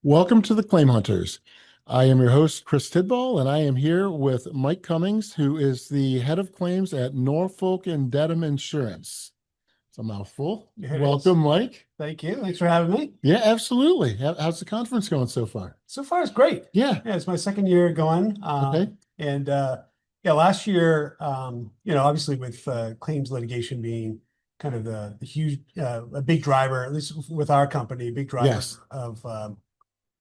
Welcome to the Claim Hunters. I am your host, Chris Tidball, and I am here with Mike Cummings, who is the head of claims at Norfolk and Dedham Insurance. It's a mouthful. It is. Welcome, Mike. Thank you. Thanks for having me. Yeah, absolutely. How's the conference going so far? So far, it's great. Yeah. Yeah, it's my second year going. Okay. And yeah, last year, obviously with claims litigation being kind of the huge, a big driver, at least with our company, a big driver Yes. of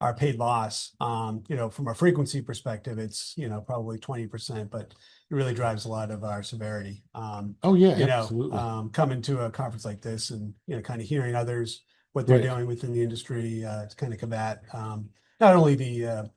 our paid loss. From a frequency perspective, it's, probably 20%, but it really drives a lot of our severity. Oh, yeah, absolutely. Coming to a conference like this and, kind of hearing others, what they're Right. doing within the industry to kind of combat not only the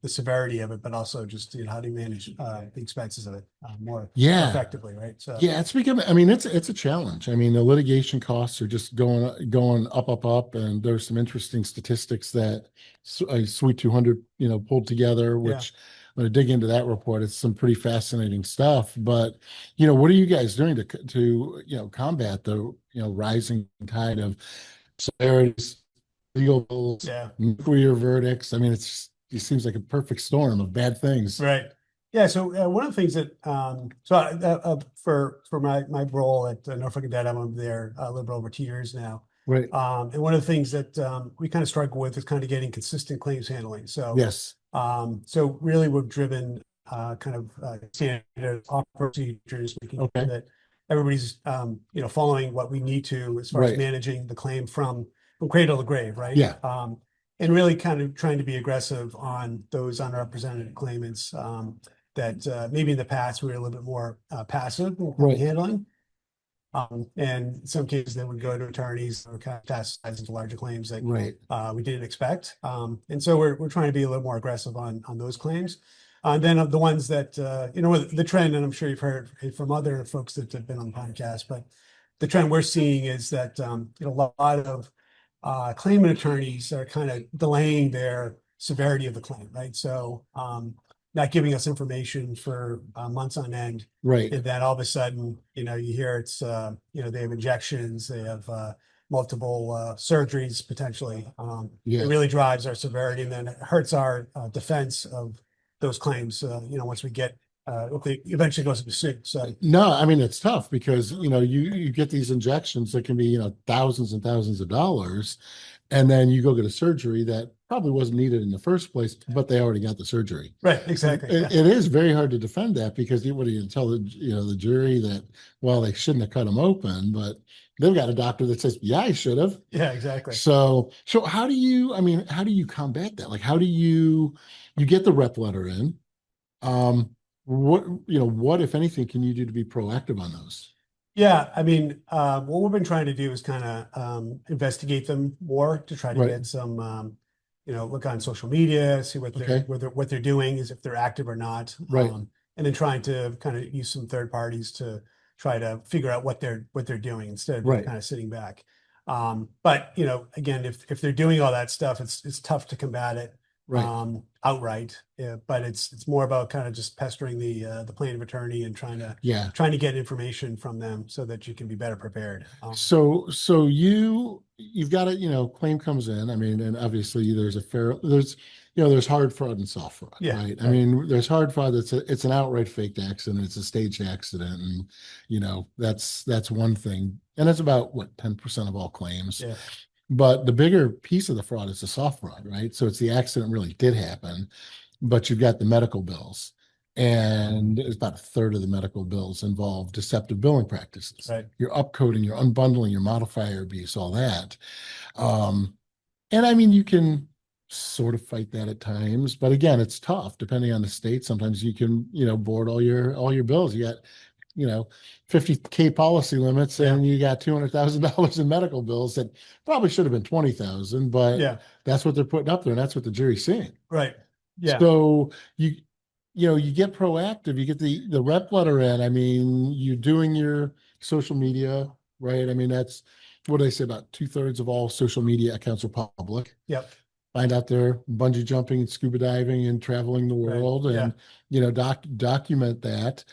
severity of it, but also just, how do you manage the expenses of it more Yeah. effectively, right? So Yeah, it's becoming, I mean, it's a challenge. I mean, the litigation costs are just going up, and there's some interesting statistics that Sweet 200, pulled together, yeah. which I'm going to dig into that report. It's some pretty fascinating stuff. But, what are you guys doing to combat the, rising tide of severities, legal bills, Yeah. nuclear verdicts? I mean, it seems like a perfect storm of bad things. Right. Yeah. So one of the things that for my role at Norfolk Dedham, I'm there a little bit over 2 years now. Right. And one of the things that we kind of struggle with is kind of getting consistent claims handling. So Yes. so really we've driven kind of standard operating procedures, making sure Okay. that everybody's following what we need to as far as Right. managing the claim from cradle to grave, right? Yeah. And really kind of trying to be aggressive on those unrepresented claimants that maybe in the past we were a little bit more passive in Right. handling. And in some cases they would go to attorneys or kind of metastasize into larger claims that Right. we didn't expect. And so we're trying to be a little more aggressive on those claims. And then of the ones that, the trend, and I'm sure you've heard from other folks that have been on the podcast, but the trend we're seeing is that, a lot of claimant attorneys are kind of delaying their severity of the claim, right? So not giving us information for months on end. Right. And then all of a sudden, you hear it's, they have injections, they have multiple surgeries potentially. Yeah. It really drives our severity, and then it hurts our defense of those claims, once we get, if they eventually goes to suit. So No, I mean, it's tough because, you get these injections that can be, thousands and thousands of dollars. And then you go get a surgery that probably wasn't needed in the first place, but they already got the surgery. right, exactly. It is very hard to defend that because what do you tell the jury that, well, they shouldn't have cut them open, but they've got a doctor that says, yeah, I should have. Yeah, exactly. So how do you combat that? Like, how do you get the rep letter in? What, if anything, can you do to be proactive on those? Yeah, I mean, what we've been trying to do is kind of investigate them more to try to Right. get some, look on social media, see what Okay. what they're doing is if they're active or not. Right. And then trying to kind of use some third parties to try to figure out what they're doing instead of Right. kind of sitting back. But again, if they're doing all that stuff, it's tough to combat it Right. outright. Yeah, but it's more about kind of just pestering the plaintiff attorney and Yeah. trying to get information from them so that you can be better prepared. So you've got it, claim comes in. I mean, and obviously there's hard fraud and soft fraud, Yeah, right? I right. mean, there's hard fraud it's an outright faked accident, it's a staged accident, and that's one thing. And it's about what, 10% of all claims. Yeah, But the bigger piece of the fraud is the soft fraud, right? So it's the accident really did happen, but you've got the medical bills. And it's about a third of the medical bills involve deceptive billing practices. right. You're upcoding, you're unbundling, your modifier abuse, all that. And I mean, you can sort of fight that at times, but again, it's tough depending on the state. Sometimes you can, board all your bills. You got, 50K policy limits, and you got $200,000 in medical bills that probably should have been 20,000, but Yeah, that's what they're putting up there, and that's what the jury's seeing. right. Yeah, So you get proactive, you get the rep letter in. I mean, you're doing your social media, right? I mean, that's what do they say, about 2/3 of all social media accounts are public. yep, Find out they're bungee jumping and scuba diving and traveling the right. world, Yeah, and document that.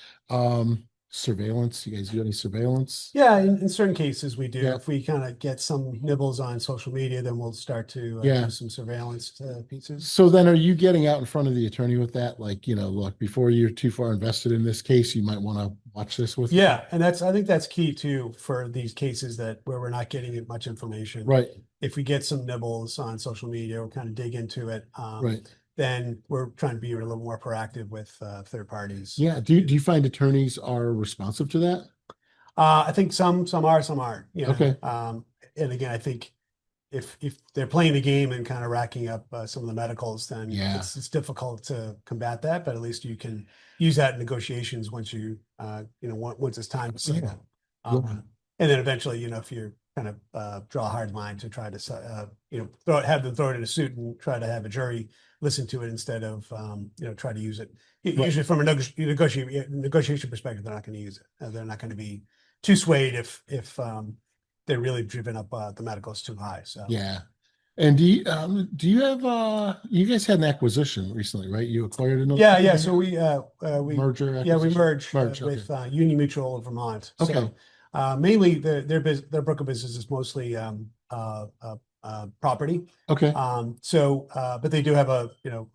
surveillance? You guys do any surveillance? Yeah, in certain cases we do. Yeah. If we kind of get some nibbles on social media, then we'll start to Yeah. do some surveillance pieces. So then are you getting out in front of the attorney with that? Like, look, before you're too far invested in this case, you might want to watch this with me. Yeah, and I think that's key too for these cases that where we're not getting much information. Right. If we get some nibbles on social media, we'll kind of dig into it. Right. Then we're trying to be a little more proactive with third parties. Yeah. Do you find attorneys are responsive to that? I think some are, some aren't. Okay. And again, I think if they're playing the game and kind of racking up some of the medicals, then Yeah. it's difficult to combat that. But at least you can use that in negotiations once once it's time to settle. Yeah. Um, and then eventually, if you kind of draw a hard line to try to have them throw it in a suit and try to have a jury listen to it instead of try to use it. Right. Usually, from a negotiation perspective, they're not going to use it. They're not going to be too swayed if they're really driven up the medicals too high. So Yeah. And do you have you guys had an acquisition recently, right? You acquired another yeah. So we merger yeah, we acquisition? merged Merge, okay. with Union Mutual of Vermont. Okay. So mainly their book of business is mostly property. Okay. But they do have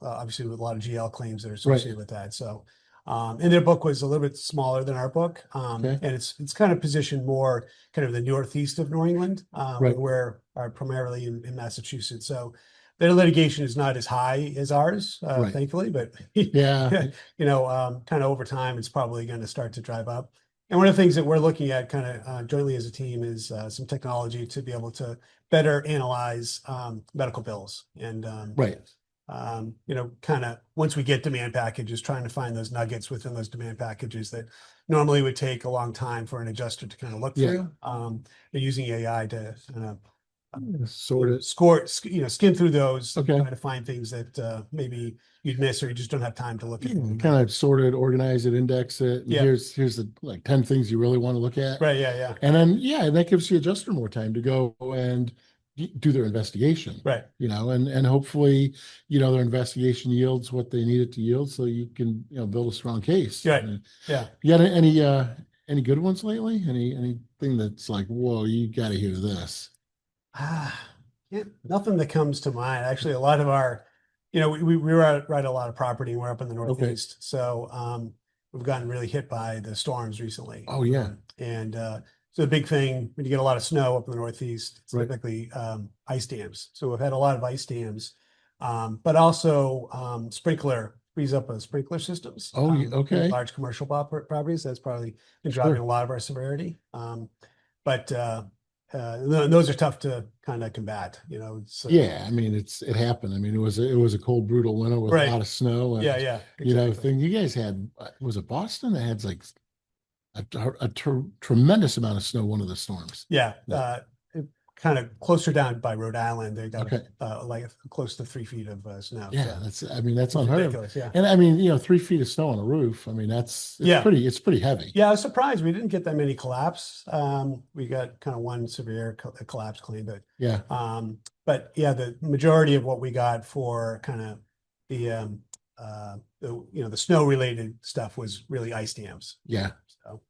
obviously with a lot of GL claims that are Right. associated with that. So and their book was a little bit smaller than our book. Okay. And it's kind of positioned more kind of the northeast of New England, Right. where are primarily in Massachusetts. So their litigation is not as high as ours, Right. thankfully, but Yeah. kind of over time, it's probably going to start to drive up. And one of the things that we're looking at kind of jointly as a team is some technology to be able to better analyze medical bills. And Right. kind of once we get demand packages, trying to find those nuggets within those demand packages that normally would take a long time for an adjuster to kind of look Yeah. through. They're using AI to kind of Sort of. skim through those, Okay. try to find things that maybe you'd miss or you just don't have time to look at. Kind of sort it, organize it, index it. And Yeah. here's the like 10 things you really want to look at. Right. Yeah. And then and that gives the adjuster more time to go and do their investigation. Right. And hopefully, their investigation yields what they need it to yield so you can, build a strong case. Right. And Yeah. you got any good ones lately? Anything that's like, whoa, you got to hear this. Yeah, nothing that comes to mind. Actually, a lot of our, we write a lot of property and we're up in the Northeast. So we've gotten really hit by the storms recently. Oh, yeah. And so the big thing when you get a lot of snow up in the Northeast, it's Right. typically ice dams. So we've had a lot of ice dams, but also sprinkler frees up sprinkler systems. Oh, okay. Large commercial properties. That's probably been Sure. driving a lot of our severity. But those are tough to kind of combat. Yeah, it happened. It was a cold, brutal winter with Right. a lot of snow. And, Yeah, exactly. thing you guys had, was it Boston that had like a tremendous amount of snow, one of the storms? Yeah, kind of closer down by Rhode Island, they got Okay. like close to 3 feet of snow. Yeah, So that's it's unheard of. ridiculous. Yeah. And 3 feet of snow on a roof. It's Yeah. it's pretty heavy. Yeah, I was surprised we didn't get that many collapse. We got kind of one severe collapse claim, Yeah. but yeah, the majority of what we got for kind of the the snow related stuff was really ice dams. Yeah. So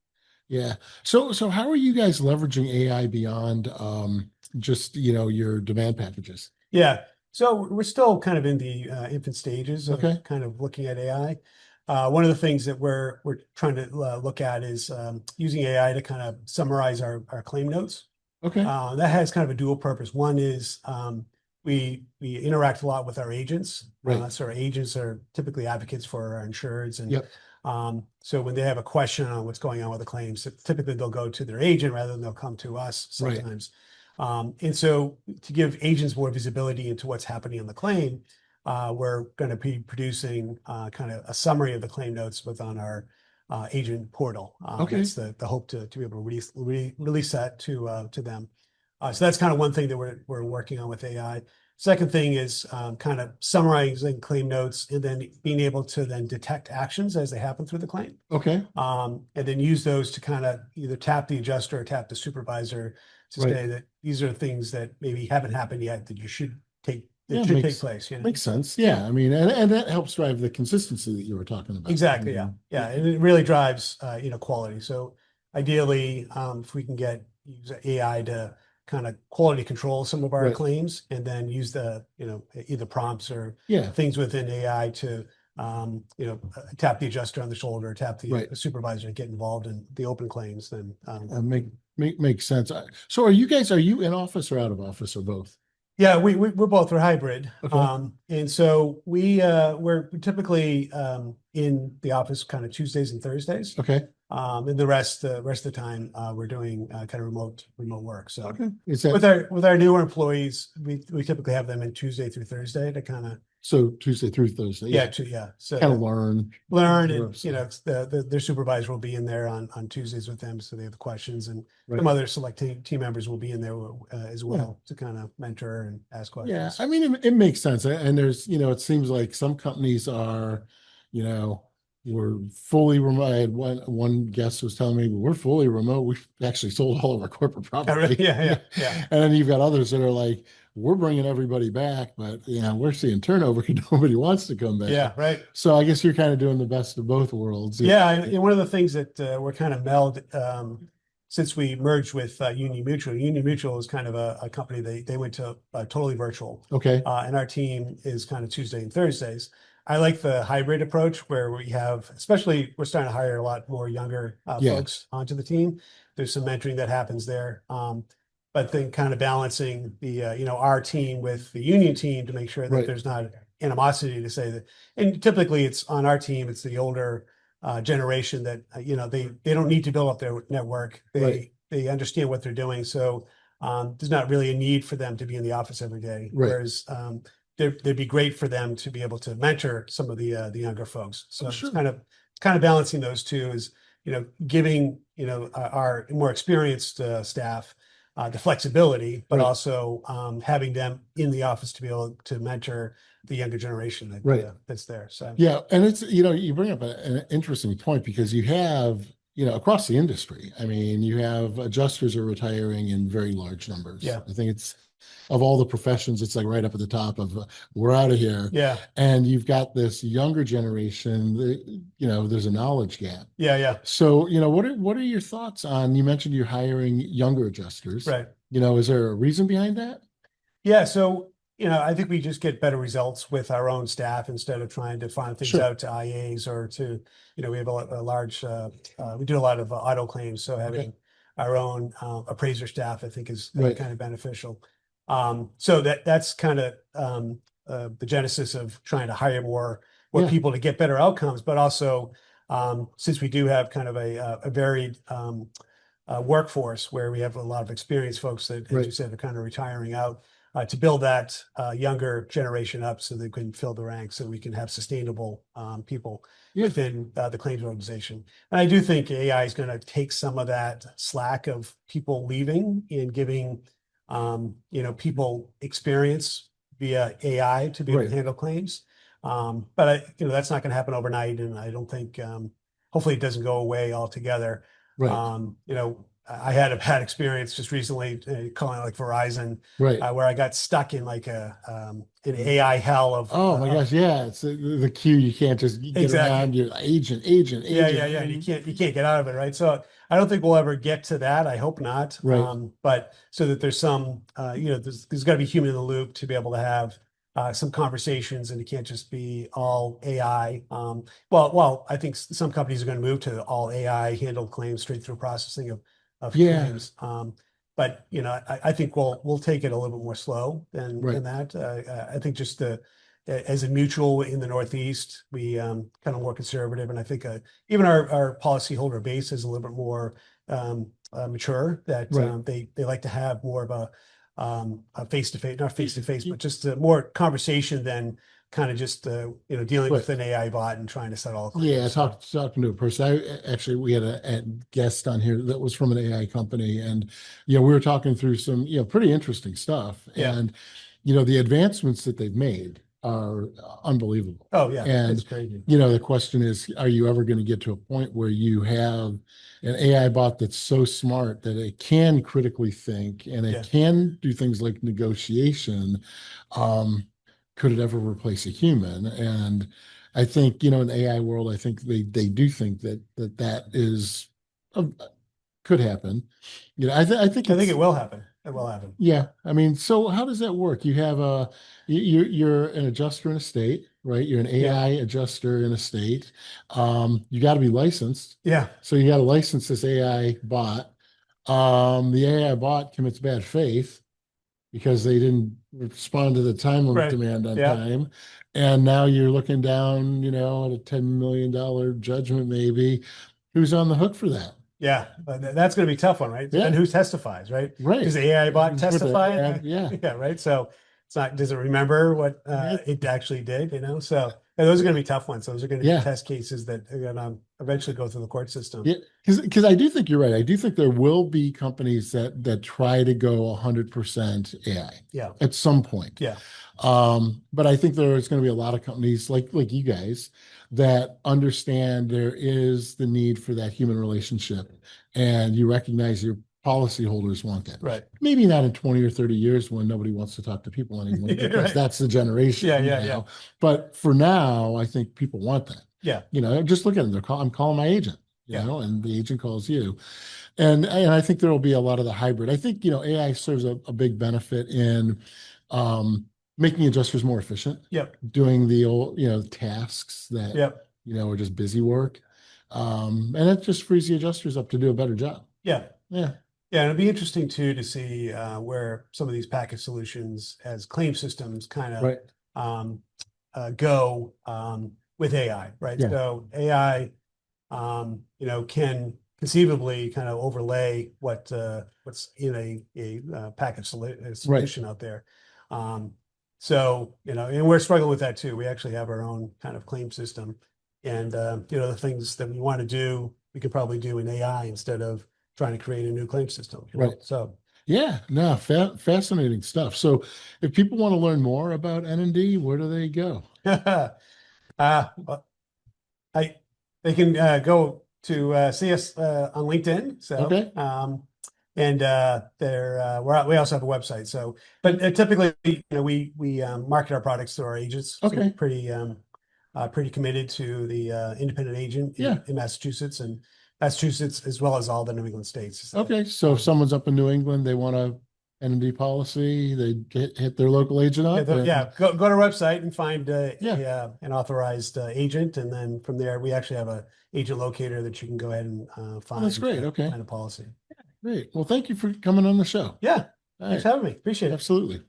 Yeah. So how are you guys leveraging AI beyond just your demand packages? yeah, so we're still kind of in the infant stages of Okay. kind of looking at AI. One of the things that we're trying to look at is using AI to kind of summarize our claim notes. Okay. That has kind of a dual purpose. One is we interact a lot with our agents. Right. So our agents are typically advocates for our insureds. And Yep. so when they have a question on what's going on with the claims, typically they'll go to their agent rather than they'll come to us Right. sometimes. And so to give agents more visibility into what's happening on the claim, we're going to be producing kind of a summary of the claim notes within our agent portal. Okay. That's the hope to be able to release that to them. So that's kind of one thing that we're working on with AI. Second thing is kind of summarizing claim notes and then being able to then detect actions as they happen through the claim. Okay. And then use those to kind of either tap the adjuster or tap the supervisor to Right. say that these are things that maybe haven't happened yet that you should take Yeah, that should take place, makes So, sense. Yeah, I mean, and that helps drive the consistency that you were talking about. I exactly. Yeah. mean, Yeah. And it really drives, quality. So ideally, if we can use AI to kind of quality control some of our right. claims and then use either prompts or Yeah, things within AI to, tap the adjuster on the shoulder, tap the right. supervisor to get involved in the open claims, then, Makes sense. So are you in office or out of office or both? yeah, we're both, we're hybrid. Okay. And so we're typically in the office kind of Tuesdays and Thursdays. Okay. And rest of the time, we're doing kind of remote work. So Okay. Is that with our newer employees, we typically have them in Tuesday through Thursday to kind of, so Tuesday through Thursday? yeah, Yeah. so Kind of that learn. learn, and their supervisor will be in there on Tuesdays with them, so they have questions, and Right. some other select team members will be in there as Yeah. well to kind of mentor and ask Yeah. questions. I mean, it makes sense. And there's, it seems like some companies are, you know, we're fully remote. I had one guest was telling me we're fully remote. We've actually sold all of our corporate property. Yeah, yeah, yeah. And then you've got others that are like, we're bringing everybody back, but we're seeing turnover because nobody wants to come back. Yeah, right. So I guess you're kind of doing the best of both worlds. Yeah, and one of the things that we're kind of since we merged with Union Mutual. Union Mutual is kind of a company, they went to totally virtual. Okay. And our team is kind of Tuesday and Thursdays. I like the hybrid approach where we have, especially we're starting to hire a lot more younger Yeah. folks onto the team. There's some mentoring that happens there. But then kind of balancing the, our team with the union team to make sure that Right. there's not animosity to say that. And typically it's on our team, it's the older generation that, they don't need to build up their network. Right. They understand what they're doing. So there's not really a need for them to be in the office every day. Right. Whereas they'd be great for them to be able to mentor some of the younger folks. So Oh, sure. it's kind of balancing those two is, giving, our more experienced staff the flexibility, but Right. also having them in the office to be able to mentor the younger generation Right. that's there. So Yeah, and it's you bring up an interesting point because you have across the industry. I mean, you have adjusters are retiring in very large numbers. Yeah. I think it's of all the professions, it's like right up at the top of we're out of here. Yeah. And you've got this younger generation. There's a knowledge gap. Yeah. Yeah. So what are your thoughts on? You mentioned you're hiring younger adjusters. Right. Is there a reason behind that? Yeah. So, I think we just get better results with our own staff instead of trying to find things Sure. out to IAs or to, we have a large, we do a lot of auto claims. So having Okay. our own appraiser staff, I think is Right. kind of beneficial. So that's kind of the genesis of trying to hire more Yeah. people to get better outcomes, but also since we do have kind of a varied workforce where we have a lot of experienced folks that, as Right. you said, are kind of retiring out, to build that younger generation up so they can fill the ranks so we can have sustainable people Yeah. within the claims organization. And I do think AI is going to take some of that slack of people leaving and giving, people experience via AI to be able Right. to handle claims. But that's not going to happen overnight. And I don't think, hopefully it doesn't go away altogether. Right. I had a bad experience just recently calling like Verizon, Right. where I got stuck in like an AI hell of. Oh my gosh, yeah, it's the queue. You can't just get Exactly. around. You're agent, Yeah, agent. yeah. You can't get out of it, right? So I don't think we'll ever get to that. I hope not. Right. But so that there's some, there's got to be human in the loop to be able to have some conversations, and it can't just be all AI. Well, I think some companies are going to move to all AI handled claims, straight through processing of Yeah. claims. But I think we'll take it a little bit more slow than Right. that. I think just as a mutual in the Northeast, we kind of more conservative, and I think even our policyholder base is a little bit more mature. That Right. They like to have more of a face to face, not face to face, but just more conversation than kind of just dealing with Right. an AI bot and trying to set all claims. Yeah, So, talking to a person. We had a guest on here that was from an AI company, and we were talking through some pretty interesting stuff. Yeah. And the advancements that they've made are unbelievable. oh yeah, And it's crazy. the question is, are you ever going to get to a point where you have an AI bot that's so smart that it can critically think and it Yeah. can do things like negotiation? could it ever replace a human? And I think, in the AI world, I think they do think that is uh, could happen. I think I think it's it will happen. It will happen. yeah. I mean, so how does that work? You have you're an adjuster in a state, right? You're an Yeah. AI adjuster in a state. You got to be licensed. Yeah. So you got to license this AI bot. The AI bot commits bad faith because they didn't respond to the time limit Right. demand on Yeah. time. And now you're looking down, at a $10 million judgment, maybe. Who's on the hook for that? Yeah, but that's going to be a tough one, right? And Yeah, who testifies, right? Does right. the AI bot With the testify? ad, yeah. Yeah, right. So it's not, does it remember what Yeah. it actually did, So yeah, those are going to be tough ones. Those are going to be Yeah. test cases that are going to eventually go through the court system. Yeah, because I do think you're right. I do think there will be companies that try to go 100% AI Yeah. at some point. Yeah. But I think there's going to be a lot of companies like you guys that understand there is the need for that human relationship, and you recognize your policyholders want that. Right. Maybe not in 20 or 30 years when nobody wants to talk to people anymore because Right. that's the generation Yeah. now. Yeah. But for now, I think people want that. Yeah. Just look at them. I'm calling my agent, Yeah. and the agent calls you. And I think there will be a lot of the hybrid. I think, AI serves a big benefit in making adjusters more efficient, Yep. doing the old, tasks that, Yep. are just busy work. And it just frees the adjusters up to do a better job. Yeah. Yeah. Yeah, and it'd be interesting too to see where some of these package solutions as claim systems kind of Right. go with AI, right? Yeah. So AI, can conceivably kind of overlay what's in a package solution out there. So, and we're struggling with that too. We actually have our own kind of claim system, and the things that we want to do, we could probably do in AI instead of trying to create a new claim system. Right. So yeah, no, fascinating stuff. So if people want to learn more about N&D, where do they go? well, they can go to see us on LinkedIn. So Okay. and we also have a website. So, but typically, we market our products through our agents. So Okay. pretty committed to the independent agent Yeah. in Massachusetts as well as all the New England states. So, Okay, so if someone's up in New England, they want a N&D policy, they hit their local agent up. go to our website and find an authorized agent, and then from there we actually have a agent locator that you can go ahead and find. That's great. Okay, find a policy. great. Well, thank you for coming on the show. Yeah, All thanks right. for having me. Appreciate it. Absolutely.